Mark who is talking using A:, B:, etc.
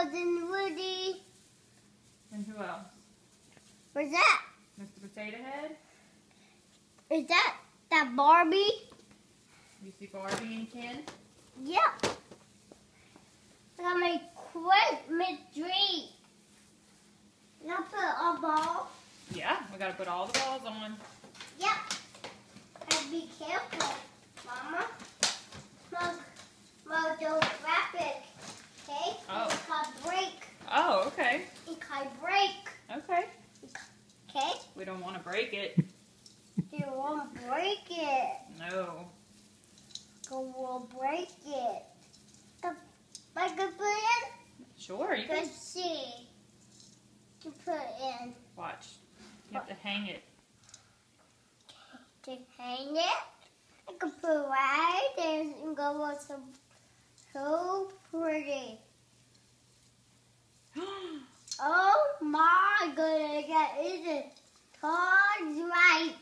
A: Cousin Woody.
B: And who else?
A: Where's that?
B: Mr. Potato Head.
A: Is that Barbie?
B: You see Barbie and Ken?
A: Yep. I got my Christmas tree. You put a ball?
B: Yeah, we gotta put all the balls on.
A: Yep. And be careful, Mama. Mom, don't wrap it. Okay?
B: Oh.
A: It can't break.
B: Oh, okay.
A: It can't break.
B: Okay.
A: Okay?
B: We don't want to break it.
A: You won't break it.
B: No.
A: You will break it. I can put in?
B: Sure, you can.
A: Let's see. To put in.
B: Watch. You have to hang it.
A: To hang it. I can put right there and go with some so pretty. Oh my goodness, that is a tall right.